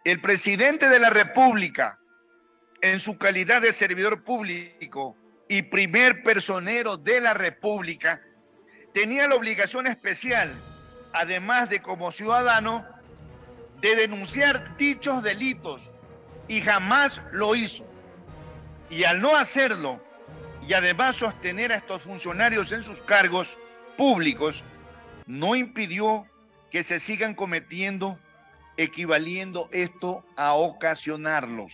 El presidente de la República, en su calidad de servidor público y primer personero de la República, tenía la obligación especial, además de como ciudadano, de denunciar dichos delitos y jamás lo hizo. Y al no hacerlo, y además sostener a estos funcionarios en sus cargos públicos, no impidió que se sigan cometiendo, equivaliendo esto a ocasionarlos.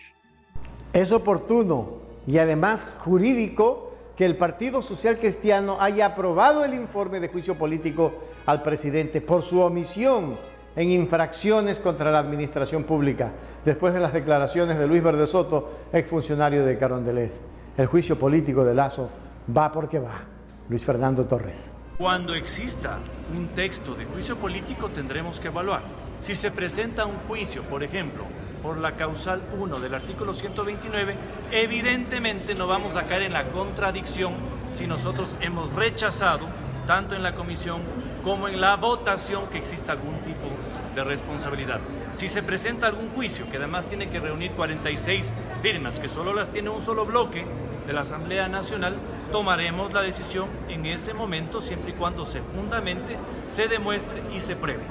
Es oportuno y además jurídico que el Partido Social Cristiano haya aprobado el informe de juicio político al presidente por su omisión en infracciones contra la administración pública, después de las declaraciones de Luis Verde Soto, exfuncionario de Carondelet. El juicio político de Lasso va porque va. Luis Fernando Torres. Cuando exista un texto de juicio político tendremos que evaluar. Si se presenta un juicio, por ejemplo, por la causal 1 del artículo 129, evidentemente no vamos a caer en la contradicción si nosotros hemos rechazado, tanto en la comisión como en la votación, que exista algún tipo de responsabilidad. Si se presenta algún juicio, que además tiene que reunir 46 firmas, que solo las tiene un solo bloque de la Asamblea Nacional, tomaremos la decisión en ese momento, siempre y cuando se fundamente, se demuestre y se pruebe.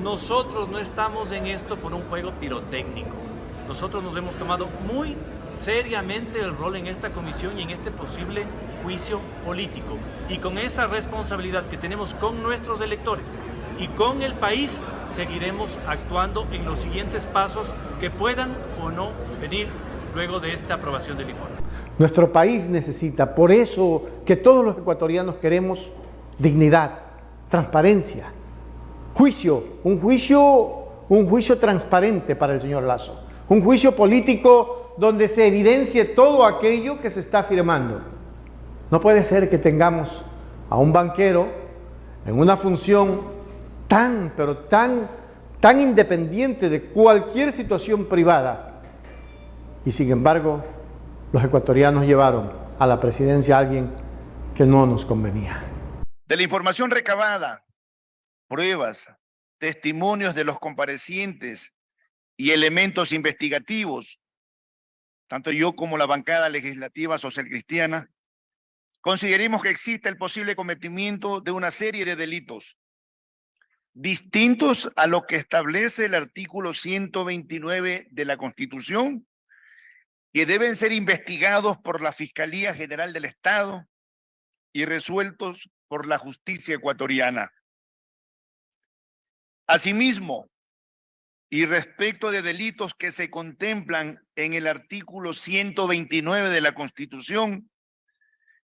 Nosotros no estamos en esto por un juego pirotécnico. Nosotros nos hemos tomado muy seriamente el rol en esta comisión y en este posible juicio político. Y con esa responsabilidad que tenemos con nuestros electores y con el país, seguiremos actuando en los siguientes pasos que puedan o no venir luego de esta aprobación del informe. Nuestro país necesita, por eso que todos los ecuatorianos queremos dignidad, transparencia, un juicio transparente para el señor Lasso, un juicio político donde se evidencie todo aquello que se está afirmando. No puede ser que tengamos a un banquero en una función tan independiente de cualquier situación privada y sin embargo los ecuatorianos llevaron a la presidencia a alguien que no nos convenía. De la información recabada, pruebas, testimonios de los comparecientes y elementos investigativos, tanto yo como la bancada legislativa social cristiana, consideramos que existe el posible cometimiento de una serie de delitos distintos a lo que establece el artículo 129 de la Constitución, que deben ser investigados por la Fiscalía General del Estado y resueltos por la justicia ecuatoriana. Asimismo, y respecto de delitos que se contemplan en el artículo 129 de la Constitución,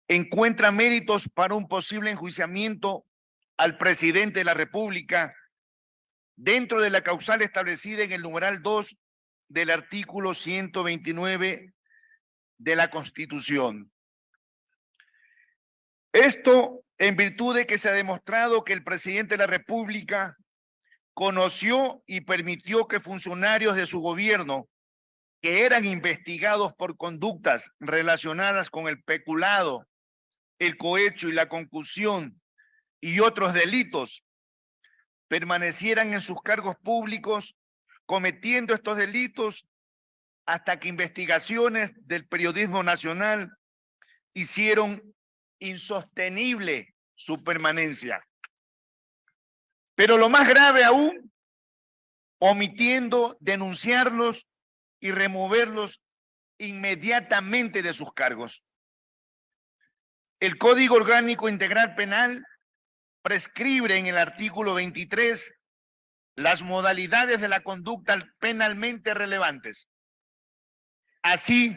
encuentra méritos para un posible enjuiciamiento al presidente de la República dentro de la causal establecida en el numeral 2 del artículo 129 de la Constitución. Esto en virtud de que se ha demostrado que el presidente de la República conoció y permitió que funcionarios de su gobierno que eran investigados por conductas relacionadas con el peculado, el cohecho y la concusión y otros delitos permanecieran en sus cargos públicos cometiendo estos delitos hasta que investigaciones del periodismo nacional hicieron insostenible su permanencia. Pero lo más grave aún, omitiendo denunciarlos y removerlos inmediatamente de sus cargos. El Código Orgánico Integral Penal prescribe en el artículo 23 las modalidades de la conducta penalmente relevantes. Así,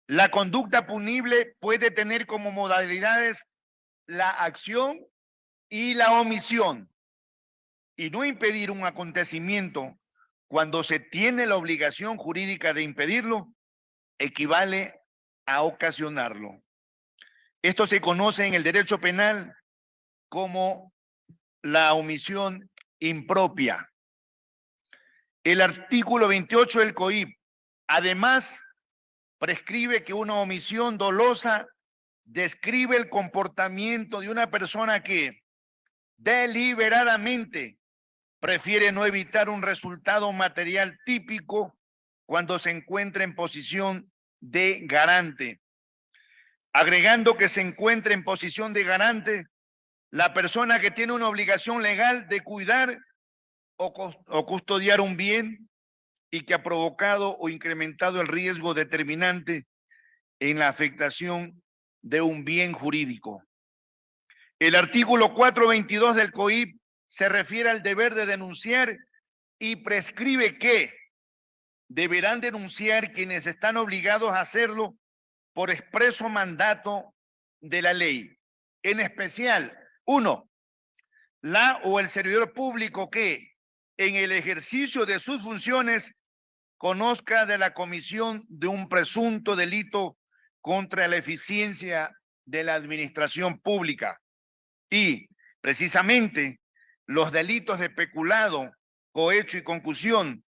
la conducta punible puede tener como modalidades la acción y la omisión, y no impedir un acontecimiento cuando se tiene la obligación jurídica de impedirlo, equivale a ocasionarlo. Esto se conoce en el derecho penal como la omisión impropia. El artículo 28 del COIP, además, prescribe que una omisión dolosa describe el comportamiento de una persona que deliberadamente prefiere no evitar un resultado material típico cuando se encuentra en posición de garante. Agregando que se encuentra en posición de garante la persona que tiene una obligación legal de cuidar o custodiar un bien y que ha provocado o incrementado el riesgo determinante en la afectación de un bien jurídico. El artículo 422 del COIP se refiere al deber de denunciar y prescribe que deberán denunciar quienes están obligados a hacerlo por expreso mandato de la ley. En especial, 1, la o el servidor público que en el ejercicio de sus funciones conozca de la comisión de un presunto delito contra la eficiencia de la administración pública. Y, precisamente, los delitos de peculado, cohecho y concusión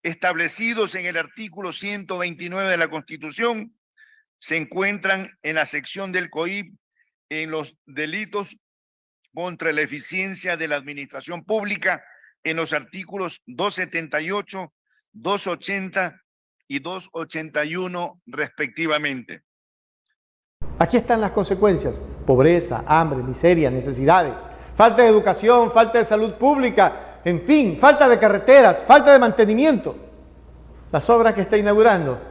establecidos en el artículo 129 de la Constitución se encuentran en la sección del COIP en los delitos contra la eficiencia de la administración pública en los artículos 278, 280 y 281 respectivamente. Aquí están las consecuencias: pobreza, hambre, miseria, necesidades, falta de educación, falta de salud pública, en fin, falta de carreteras, falta de mantenimiento. Las obras que está inaugurando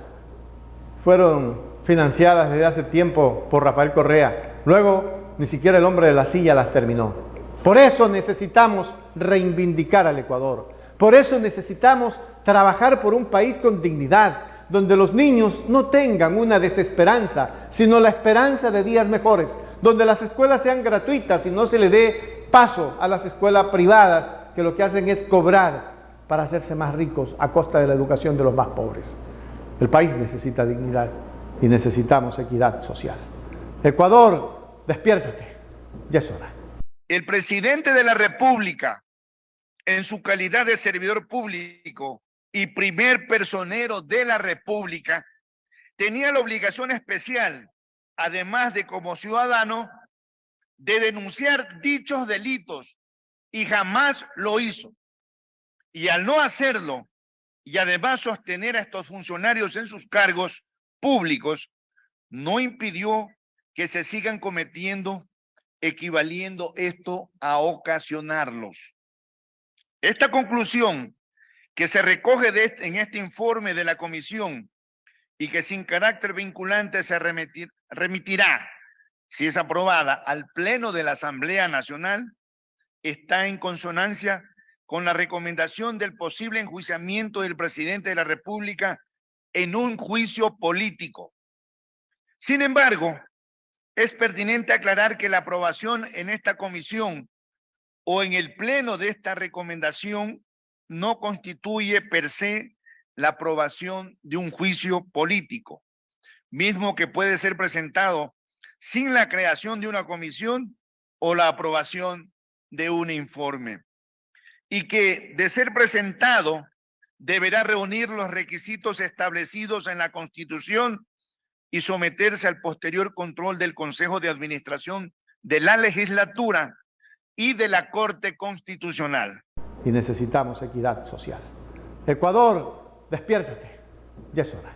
fueron financiadas desde hace tiempo por Rafael Correa. Luego, ni siquiera el hombre de la silla las terminó. Por eso necesitamos reivindicar al Ecuador. Por eso necesitamos trabajar por un país con dignidad, donde los niños no tengan una desesperanza, sino la esperanza de días mejores, donde las escuelas sean gratuitas y no se le dé paso a las escuelas privadas que lo que hacen es cobrar para hacerse más ricos a costa de la educación de los más pobres. El país necesita dignidad y necesitamos equidad social. Ecuador, despiértate, ya es hora. El presidente de la República, en su calidad de servidor público y primer personero de la República, tenía la obligación especial, además de como ciudadano, de denunciar dichos delitos y jamás lo hizo. Y al no hacerlo, y además sostener a estos funcionarios en sus cargos públicos, no impidió que se sigan cometiendo, equivaliendo esto a ocasionarlos. Esta conclusión que se recoge en este informe de la comisión y que sin carácter vinculante se remitirá, si es aprobada, al Pleno de la Asamblea Nacional, está en consonancia con la recomendación del posible enjuiciamiento del presidente de la República en un juicio político. Sin embargo, es pertinente aclarar que la aprobación en esta comisión o en el pleno de esta recomendación no constituye per se la aprobación de un juicio político, mismo que puede ser presentado sin la creación de una comisión o la aprobación de un informe, y que, de ser presentado, deberá reunir los requisitos establecidos en la Constitución y someterse al posterior control del Consejo de Administración de la Legislatura y de la Corte Constitucional. Y necesitamos equidad social. Ecuador, despiértate, ya es hora.